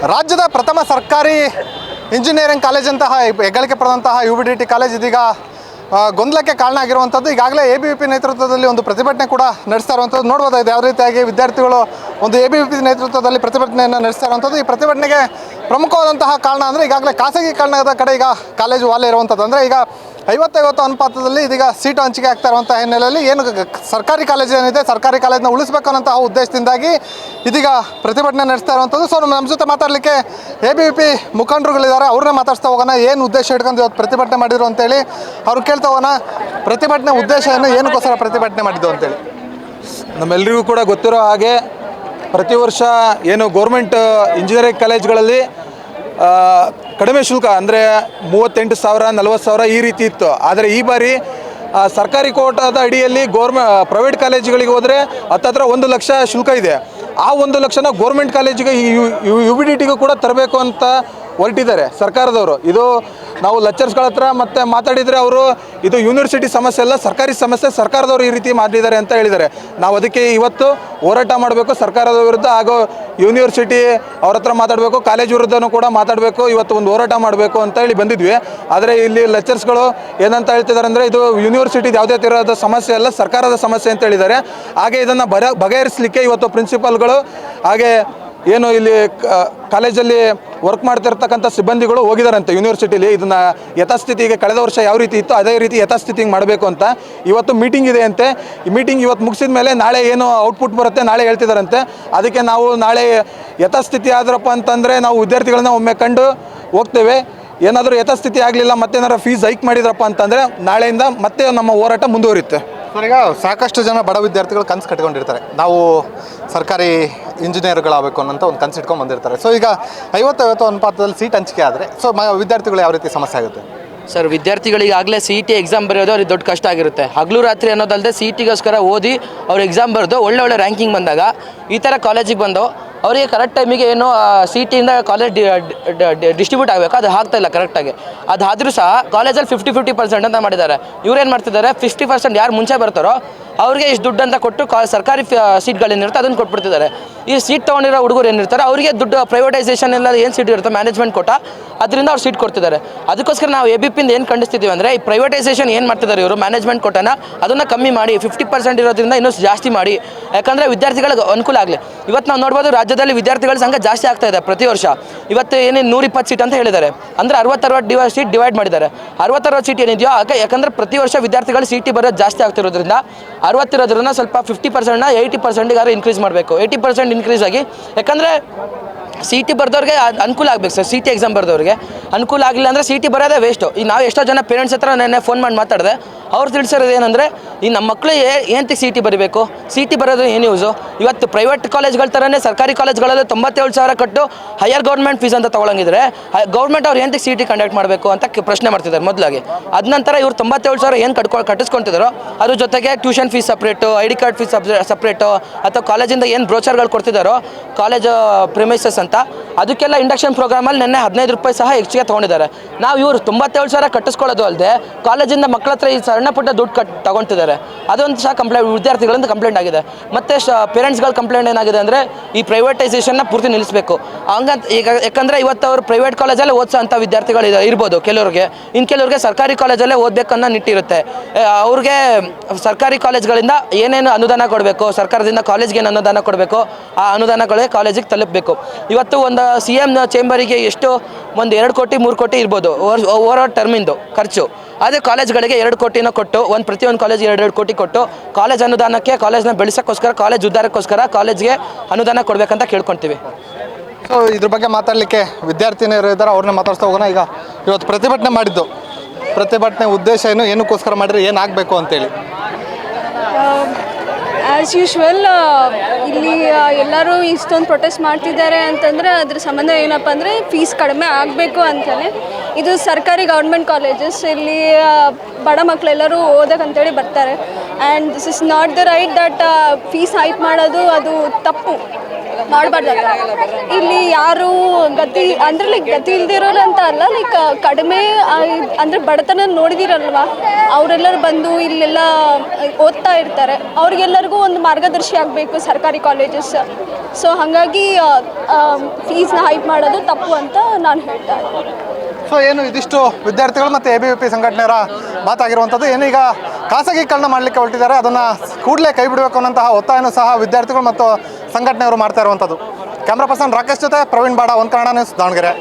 ರಾಜ್ಯದ ಪ್ರಥಮ ಸರ್ಕಾರಿ ಇಂಜಿನಿಯರಿಂಗ್ ಕಾಲೇಜಂತಹ ಹೆಗ್ಗಳಿಕೆ ಪಡೆದಂತಹ UBDT ಕಾಲೇಜ್ ಇದೀಗ ಗೊಂದಲಕ್ಕೆ ಕಾರಣ ಆಗಿರುವಂಥದ್ದು. ಈಗಾಗಲೇ ABVP ನೇತೃತ್ವದಲ್ಲಿ ಒಂದು ಪ್ರತಿಭಟನೆ ಕೂಡ ನಡೆಸ್ತಾ ಇರುವಂಥದ್ದು ನೋಡ್ಬೋದಾಗಿದೆ. ಯಾವ ರೀತಿಯಾಗಿ ವಿದ್ಯಾರ್ಥಿಗಳು ಒಂದು ABVP ನೇತೃತ್ವದಲ್ಲಿ ಪ್ರತಿಭಟನೆಯನ್ನು ನಡೆಸ್ತಾ ಇರುವಂಥದ್ದು. ಈ ಪ್ರತಿಭಟನೆಗೆ ಪ್ರಮುಖವಾದಂತಹ ಕಾರಣ ಅಂದರೆ ಈಗಾಗಲೇ ಖಾಸಗೀಕರಣದ ಕಡೆ ಈಗ ಕಾಲೇಜು ವಾಲೆ ಇರುವಂಥದ್ದು. ಅಂದರೆ ಈಗ 50-50 ಅನುಪಾತದಲ್ಲಿ ಇದೀಗ ಸೀಟು ಹಂಚಿಕೆ ಆಗ್ತಾ ಇರುವಂಥ ಹಿನ್ನೆಲೆಯಲ್ಲಿ ಏನು ಸರ್ಕಾರಿ ಕಾಲೇಜು ಏನಿದೆ ಸರ್ಕಾರಿ ಕಾಲೇಜನ್ನ ಉಳಿಸಬೇಕು ಅನ್ನೋಂತಹ ಉದ್ದೇಶದಿಂದಾಗಿ ಇದೀಗ ಪ್ರತಿಭಟನೆ ನಡೆಸ್ತಾ ಇರುವಂಥದ್ದು. ಸೊ ನಮ್ಮ ಜೊತೆ ಮಾತಾಡಲಿಕ್ಕೆ ABVP ಮುಖಂಡರುಗಳಿದ್ದಾರೆ. ಅವ್ರನ್ನೇ ಮಾತಾಡ್ತಾ ಹೋಗೋಣ. ಏನು ಉದ್ದೇಶ ಇಟ್ಕೊಂಡು ಇವತ್ತು ಪ್ರತಿಭಟನೆ ಮಾಡಿದ್ರು ಅಂತೇಳಿ ಅವ್ರು ಕೇಳ್ತಾ ಹೋಗೋಣ. ಪ್ರತಿಭಟನೆ ಉದ್ದೇಶ ಏನಕ್ಕೋಸ್ಕರ ಪ್ರತಿಭಟನೆ ಮಾಡಿದ್ದು ಅಂತೇಳಿ. ನಮ್ಮೆಲ್ಲರಿಗೂ ಕೂಡ ಗೊತ್ತಿರೋ ಹಾಗೆ ಪ್ರತಿ ವರ್ಷ ಏನು ಗೌರ್ಮೆಂಟ್ ಇಂಜಿನಿಯರಿಂಗ್ ಕಾಲೇಜ್ಗಳಲ್ಲಿ ಕಡಿಮೆ ಶುಲ್ಕ ಅಂದರೆ 38,000 40,000 ಈ ರೀತಿ ಇತ್ತು. ಆದರೆ ಈ ಬಾರಿ ಸರ್ಕಾರಿ ಕೋಟಾದ ಅಡಿಯಲ್ಲಿ ಪ್ರೈವೇಟ್ ಕಾಲೇಜುಗಳಿಗೆ ಹೋದರೆ ಹತ್ತತ್ರ 1 ಲಕ್ಷ ಶುಲ್ಕ ಇದೆ. ಆ 1 ಲಕ್ಷನ ಗೌರ್ಮೆಂಟ್ ಕಾಲೇಜಿಗೆ UBDTಗೂ ಕೂಡ ತರಬೇಕು ಅಂತ ಹೊರಟಿದ್ದಾರೆ ಸರ್ಕಾರದವರು. ಇದು ನಾವು ಲೆಕ್ಚರ್ಸ್ಗಳ ಹತ್ರ ಮತ್ತೆ ಮಾತಾಡಿದರೆ ಅವರು ಇದು ಯೂನಿವರ್ಸಿಟಿ ಸಮಸ್ಯೆ ಅಲ್ಲ, ಸರ್ಕಾರಿ ಸಮಸ್ಯೆ, ಸರ್ಕಾರದವರು ಈ ರೀತಿ ಮಾಡಿದ್ದಾರೆ ಅಂತ ಹೇಳಿದ್ದಾರೆ. ನಾವು ಅದಕ್ಕೆ ಇವತ್ತು ಹೋರಾಟ ಮಾಡಬೇಕು ಸರ್ಕಾರದ ವಿರುದ್ಧ, ಹಾಗೂ ಯೂನಿವರ್ಸಿಟಿ ಅವ್ರ ಹತ್ರ ಮಾತಾಡಬೇಕು, ಕಾಲೇಜ್ ವಿರುದ್ಧನೂ ಕೂಡ ಮಾತಾಡಬೇಕು. ಇವತ್ತು ಒಂದು ಹೋರಾಟ ಮಾಡಬೇಕು ಅಂತ ಹೇಳಿ ಬಂದಿದ್ವಿ. ಆದರೆ ಇಲ್ಲಿ ಲೆಕ್ಚರ್ಸ್ಗಳು ಏನಂತ ಹೇಳ್ತಿದ್ದಾರೆ ಅಂದರೆ ಇದು ಯೂನಿವರ್ಸಿಟಿದು ಯಾವುದೇ ಥರದ ಸಮಸ್ಯೆ ಅಲ್ಲ, ಸರ್ಕಾರದ ಸಮಸ್ಯೆ ಅಂತ ಹೇಳಿದ್ದಾರೆ. ಹಾಗೆ ಇದನ್ನು ಬಗೆಹರಿಸಲಿಕ್ಕೆ ಇವತ್ತು ಪ್ರಿನ್ಸಿಪಾಲ್ಗಳು ಹಾಗೆ ಏನು ಇಲ್ಲಿ ಕಾಲೇಜಲ್ಲಿ ವರ್ಕ್ ಮಾಡ್ತಿರ್ತಕ್ಕಂಥ ಸಿಬ್ಬಂದಿಗಳು ಹೋಗಿದ್ದಾರಂತೆ ಯೂನಿವರ್ಸಿಟಿಲಿ. ಇದನ್ನು ಯಥಾಸ್ಥಿತಿಗೆ ಕಳೆದ ವರ್ಷ ಯಾವ ರೀತಿ ಇತ್ತು ಅದೇ ರೀತಿ ಯಥಾಸ್ಥಿತಿಗೆ ಮಾಡಬೇಕು ಅಂತ ಇವತ್ತು ಮೀಟಿಂಗ್ ಇದೆ ಅಂತೆ. ಈ ಮೀಟಿಂಗ್ ಇವತ್ತು ಮುಗಿಸಿದ ಮೇಲೆ ನಾಳೆ ಏನು ಔಟ್ಪುಟ್ ಬರುತ್ತೆ ನಾಳೆ ಹೇಳ್ತಿದ್ದಾರಂತೆ. ಅದಕ್ಕೆ ನಾವು ನಾಳೆ ಯಥಾಸ್ಥಿತಿ ಆದ್ರಪ್ಪ ಅಂತಂದರೆ ನಾವು ವಿದ್ಯಾರ್ಥಿಗಳನ್ನ ಒಮ್ಮೆ ಕಂಡು ಹೋಗ್ತೇವೆ. ಏನಾದರೂ ಯಥಾಸ್ಥಿತಿ ಆಗಲಿಲ್ಲ ಮತ್ತೇನಾದ್ರು ಫೀಸ್ ಹೈಕ್ ಮಾಡಿದ್ರಪ್ಪ ಅಂತಂದರೆ ನಾಳೆಯಿಂದ ಮತ್ತೆ ನಮ್ಮ ಹೋರಾಟ ಮುಂದುವರಿಯುತ್ತೆ. ಸರ್, ಈಗ ಸಾಕಷ್ಟು ಜನ ಬಡ ವಿದ್ಯಾರ್ಥಿಗಳು ಕನಸು ಕಟ್ಕೊಂಡಿರ್ತಾರೆ, ನಾವು ಸರ್ಕಾರಿ ಇಂಜಿನಿಯರ್ಗಳಾಗಬೇಕು ಅನ್ನೋಂಥ ಒಂದು ಕನಸು ಇಟ್ಕೊಂಡು ಬಂದಿರ್ತಾರೆ. ಸೊ ಈಗ 50-50 ಅನುಪಾತದಲ್ಲಿ ಸೀಟ್ ಹಂಚಿಕೆ ಆದರೆ ಸೊ ವಿದ್ಯಾರ್ಥಿಗಳು ಯಾವ ರೀತಿ ಸಮಸ್ಯೆ ಆಗುತ್ತೆ? ಸರ್, ವಿದ್ಯಾರ್ಥಿಗಳಿಗಾಗಲೇ CET ಎಕ್ಸಾಮ್ ಬರೆಯೋದು ಅವ್ರಿಗೆ ದೊಡ್ಡ ಕಷ್ಟ ಆಗಿರುತ್ತೆ. ಹಗಲು ರಾತ್ರಿ ಅನ್ನೋದಲ್ಲದೆ CETಗೋಸ್ಕರ ಓದಿ ಅವ್ರು ಎಕ್ಸಾಮ್ ಬರೆದು ಒಳ್ಳೆ ರ್ಯಾಂಕಿಂಗ್ ಬಂದಾಗ ಈ ಥರ ಕಾಲೇಜಿಗೆ ಬಂದು ಅವರಿಗೆ ಕರೆಕ್ಟ್ ಟೈಮಿಗೆ ಏನು CETಯಿಂದ ಕಾಲೇಜ್ ಡಿಸ್ಟ್ರಿಬ್ಯೂಟ್ ಆಗಬೇಕು ಅದು ಆಗ್ತಾಯಿಲ್ಲ ಕರೆಕ್ಟಾಗಿ. ಅದಾದರೂ ಸಹ ಕಾಲೇಜಲ್ಲಿ 50-50% ಅಂತ ಮಾಡಿದ್ದಾರೆ. ಇವ್ರೇನು ಮಾಡ್ತಿದ್ದಾರೆ, 50% ಯಾರು ಮುಂಚೆ ಬರ್ತಾರೋ ಅವ್ರಿಗೆ ಇಷ್ಟು ದುಡ್ಡು ಅಂತ ಕೊಟ್ಟು ಸರ್ಕಾರಿ ಸೀಟ್ಗಳೇನಿರುತ್ತೆ ಅದನ್ನು ಕೊಟ್ಬಿಡ್ತಿದ್ದಾರೆ. ಈ ಸೀಟ್ ತೊಗೊಂಡಿರೋ ಹುಡುಗರು ಏನಿರ್ತಾರೆ ಅವರಿಗೆ ದುಡ್ಡು ಪ್ರೈವೇಟೈಸೇಷನ್ ಎಲ್ಲ ಏನು ಸೀಟ್ ಇರುತ್ತೆ ಮ್ಯಾನೇಜ್ಮೆಂಟ್ ಕೊಟ್ಟ ಅದರಿಂದ ಅವ್ರು ಸೀಟ್ ಕೊಡ್ತಿದ್ದಾರೆ. ಅದಕ್ಕೋಸ್ಕರ ನಾವು ABVPಯಿಂದ ಏನು ಖಂಡಿಸ್ತಿದ್ದೀವಿ ಅಂದರೆ ಈ ಪ್ರೈವೇಟೈಸೇಷನ್ ಏನು ಮಾಡ್ತಿದ್ದಾರೆ ಇವರು ಮ್ಯಾನೇಜ್ಮೆಂಟ್ ಕೊಟ್ಟನ ಅದನ್ನು ಕಮ್ಮಿ ಮಾಡಿ 50% ಇರೋದ್ರಿಂದ ಇನ್ನೂ ಜಾಸ್ತಿ ಮಾಡಿ, ಯಾಕಂದರೆ ವಿದ್ಯಾರ್ಥಿಗಳಿಗೆ ಅನುಕೂಲ ಆಗಲಿ. ಇವತ್ತು ನಾವು ನೋಡ್ಬೋದು ರಾಜ್ಯದಲ್ಲಿ ವಿದ್ಯಾರ್ಥಿಗಳ ಸಂಖ್ಯೆ ಜಾಸ್ತಿ ಆಗ್ತಾ ಇದೆ ಪ್ರತಿ ವರ್ಷ. ಇವತ್ತು ಏನೇನು 120 ಸೀಟ್ ಅಂತ ಹೇಳಿದ್ದಾರೆ, ಅಂದರೆ 60-60 ಸೀಟ್ ಡಿವೈಡ್ ಮಾಡಿದ್ದಾರೆ. 60-60 ಸೀಟ್ ಏನಿದೆಯೋ ಯಾಕಂದರೆ ಪ್ರತಿ ವರ್ಷ ವಿದ್ಯಾರ್ಥಿಗಳು CET ಬರೋದು ಜಾಸ್ತಿ ಆಗ್ತಿರೋದ್ರಿಂದ 60 ಇರೋದ್ರಿಂದ ಸ್ವಲ್ಪ 50%ನ 80%ಗಾರು ಇನ್ಕ್ರೀಸ್ ಮಾಡಬೇಕು. 80% ಇನ್ಕ್ರೀಸ್ ಆಗಿ, ಯಾಕಂದರೆ CET ಬರೆದವ್ರಿಗೆ ಅನುಕೂಲ ಆಗಬೇಕು ಸರ್. CET ಎಕ್ಸಾಮ್ ಬರೆದವ್ರಿಗೆ ಅನುಕೂಲ ಆಗಲಿಲ್ಲ ಅಂದರೆ CET ಬರೋದೇ ವೇಸ್ಟು. ಈಗ ನಾವು ಎಷ್ಟೋ ಜನ ಪೇರೆಂಟ್ಸ್ ಹತ್ರ ನೆನ್ನೆ ಫೋನ್ ಮಾಡಿ ಮಾತಾಡಿದೆ. ಅವ್ರು ತಿಳಿಸಿರೋದು ಏನಂದರೆ ಈ ನಮ್ಮ ಮಕ್ಕಳು ಏನಂತ CET ಬರೀಬೇಕು, CET ಬರೋದು ಏನು ಯೂಸು? ಇವತ್ತು ಪ್ರೈವೇಟ್ ಕಾಲೇಜ್ಗಳ ಥರನೇ ಸರ್ಕಾರಿ ಕಾಲೇಜ್ಗಳಲ್ಲಿ 97,000 ಕಟ್ಟು ಹೈಯರ್ ಗೌರ್ಮೆಂಟ್ ಫೀಸ್ ಅಂತ ತೊಗೊಳಂಗಿದ್ರೆ ಗೌರ್ಮೆಂಟ್ ಅವ್ರು ಏನಂತ CET ಕಂಡಕ್ಟ್ ಮಾಡಬೇಕು ಅಂತ ಪ್ರಶ್ನೆ ಮಾಡ್ತಿದ್ದಾರೆ ಮೊದಲಾಗಿ. ಅದ ನಂತರ ಇವ್ರು 97,000 ಏನು ಕಟ್ಟಿಸ್ಕೊತಿದ್ದಾರೋ ಅದ್ರ ಜೊತೆಗೆ tuition fees separate, ID card fees separate, ಅಥವಾ ಕಾಲೇಜಿಂದ ಏನು ಬ್ರೋಚರ್ಗಳು ಕೊಡ್ತಿದ್ದಾರೋ ಕಾಲೇಜ್ ಪ್ರಿಮೈಸಸ್ ಅಂತ ಅದಕ್ಕೆಲ್ಲ ಇಂಡಕ್ಷನ್ ಪ್ರೋಗ್ರಾಮಲ್ಲಿ ನೆನ್ನೆ 15 ರೂಪಾಯಿ ಸಹ ಹೆಚ್ಚಿಗೆ ತೊಗೊಂಡಿದ್ದಾರೆ. ನಾವು ಇವರು 97,000 ಕಟ್ಟಿಸ್ಕೊಳ್ಳೋದು ಅಲ್ಲದೆ ಕಾಲೇಜಿಂದ ಮಕ್ಕಳ ಹತ್ರ ಈ ಸಣ್ಣ ಪುಟ್ಟ ದುಡ್ಡು ತಗೊತಿದ್ದಾರೆ. ಅದೊಂದು ಸಹ ವಿದ್ಯಾರ್ಥಿಗಳಿಂದ ಕಂಪ್ಲೇಂಟ್ ಆಗಿದೆ. ಮತ್ತು ಪೇರೆಂಟ್ಸ್ಗಳ ಕಂಪ್ಲೇಂಟ್ ಏನಾಗಿದೆ ಅಂದರೆ ಈ ಪ್ರೈವೇಟೈಸೇಷನ್ನ ಪೂರ್ತಿ ನಿಲ್ಲಿಸಬೇಕು ಹಂಗಂತ. ಈಗ ಯಾಕಂದರೆ ಇವತ್ತು ಅವರು ಪ್ರೈವೇಟ್ ಕಾಲೇಜಲ್ಲೇ ಓದಿಸೋ ಅಂಥ ವಿದ್ಯಾರ್ಥಿಗಳು ಇರ್ಬೋದು ಕೆಲವ್ರಿಗೆ, ಇನ್ನು ಕೆಲವ್ರಿಗೆ ಸರ್ಕಾರಿ ಕಾಲೇಜಲ್ಲೇ ಓದಬೇಕನ್ನೋ ನಿಟ್ಟಿರುತ್ತೆ. ಅವ್ರಿಗೆ ಸರ್ಕಾರಿ ಕಾಲೇಜ್ಗಳಿಂದ ಏನೇನು ಅನುದಾನ ಕೊಡಬೇಕು, ಸರ್ಕಾರದಿಂದ ಕಾಲೇಜ್ಗೆ ಏನು ಅನುದಾನ ಕೊಡಬೇಕು ಆ ಅನುದಾನಗಳೇ ಕಾಲೇಜಿಗೆ ತಲುಪಬೇಕು. ಇವತ್ತು ಒಂದು CM ಚೇಂಬರಿಗೆ ಎಷ್ಟು ಒಂದು 2 ಕೋಟಿ 3 ಕೋಟಿ ಇರ್ಬೋದು ಓವರ್ ಟರ್ಮಿಂದು ಖರ್ಚು. ಅದೇ ಕಾಲೇಜ್ಗಳಿಗೆ 2 ಕೋಟಿನ ಕೊಟ್ಟು ಪ್ರತಿಯೊಂದು ಕಾಲೇಜಿಗೆ 2 ಕೋಟಿ ಕೊಟ್ಟು ಕಾಲೇಜ್ ಅನುದಾನಕ್ಕೆ ಕಾಲೇಜ್ನ ಬೆಳೆಸೋಕ್ಕೋಸ್ಕರ ಕಾಲೇಜ್ ಉದ್ಧಾರಕ್ಕೋಸ್ಕರ ಕಾಲೇಜ್ಗೆ ಅನುದಾನ ಕೊಡಬೇಕಂತ ಕೇಳ್ಕೊಳ್ತೀವಿ. ಸೊ ಇದ್ರ ಬಗ್ಗೆ ಮಾತಾಡಲಿಕ್ಕೆ ವಿದ್ಯಾರ್ಥಿನಿಯರು ಇದ್ದಾರೆ, ಅವ್ರನ್ನ ಮಾತಾಡ್ತಾ ಹೋಗೋಣ. ಈಗ ಇವತ್ತು ಪ್ರತಿಭಟನೆ ಮಾಡಿದ್ದು, ಪ್ರತಿಭಟನೆ ಉದ್ದೇಶ ಏನಕ್ಕೋಸ್ಕರ ಮಾಡಿದ್ರೆ ಏನಾಗಬೇಕು ಅಂತೇಳಿ? ಆ್ಯಸ್ ಯೂಶ್ವಲ್ ಇಲ್ಲಿ ಎಲ್ಲರೂ ಇಷ್ಟೊಂದು ಪ್ರೊಟೆಸ್ಟ್ ಮಾಡ್ತಿದ್ದಾರೆ ಅಂತಂದರೆ ಅದ್ರ ಸಂಬಂಧ ಏನಪ್ಪ ಅಂದರೆ ಫೀಸ್ ಕಡಿಮೆ ಆಗಬೇಕು ಅಂತಲೇ. ಇದು ಸರ್ಕಾರಿ ಗೌರ್ಮೆಂಟ್ ಕಾಲೇಜಸ್, ಇಲ್ಲಿ ಬಡ ಮಕ್ಕಳೆಲ್ಲರೂ ಓದೋಕ್ಕಂತೇಳಿ ಬರ್ತಾರೆ. And this is not the right that fees hike ಮಾಡೋದು ಅದು ತಪ್ಪು ಮಾಡಬಾರ್ದು. ಇಲ್ಲಿ ಯಾರು ಗತಿ ಅಂದರೆ ಲೈಕ್ ಗತಿ ಇಲ್ದಿರೋರು ಅಂತ ಅಲ್ಲ, ಲೈಕ್ ಕಡಿಮೆ ಅಂದರೆ ಬಡತನ ನೋಡಿದಿರಲ್ವಾ, ಅವರೆಲ್ಲರೂ ಬಂದು ಇಲ್ಲೆಲ್ಲ ಓದ್ತಾ ಇರ್ತಾರೆ. ಅವ್ರಿಗೆಲ್ಲರಿಗೂ ಒಂದು ಮಾರ್ಗದರ್ಶಿ ಆಗಬೇಕು ಸರ್ಕಾರಿ ಕಾಲೇಜಸ್. ಸೊ ಹಾಗಾಗಿ ಫೀಸ್ನ ಹೈಕ್ ಮಾಡೋದು ತಪ್ಪು ಅಂತ ನಾನು ಹೇಳ್ತಾ ಇದ್ದೀನಿ. ಸೊ ಏನು ಇದಿಷ್ಟು ವಿದ್ಯಾರ್ಥಿಗಳು ಮತ್ತು ABVP ಸಂಘಟನೆಯರ ಮಾತಾಗಿರುವಂಥದ್ದು. ಏನೀಗ ಖಾಸಗೀಕರಣ ಮಾಡಲಿಕ್ಕೆ ಹೊರಟಿದ್ದಾರೆ, ಅದನ್ನು ಕೂಡಲೇ ಕೈ ಬಿಡಬೇಕು ಅನ್ನೋಂತಹ ಒತ್ತಾಯನೂ ಸಹ ವಿದ್ಯಾರ್ಥಿಗಳು ಮತ್ತು ಸಂಘಟನೆಯವರು ಮಾಡ್ತಾ ಇರುವಂಥದ್ದು. ಕ್ಯಾಮ್ರಾ ಪರ್ಸನ್ ರಾಕೇಶ್ ಜೊತೆ ಪ್ರವೀಣ್ ಬಾಡ, ಒಂದು ಕನ್ನಡ ನ್ಯೂಸ್, ದಾವಣಗೆರೆ.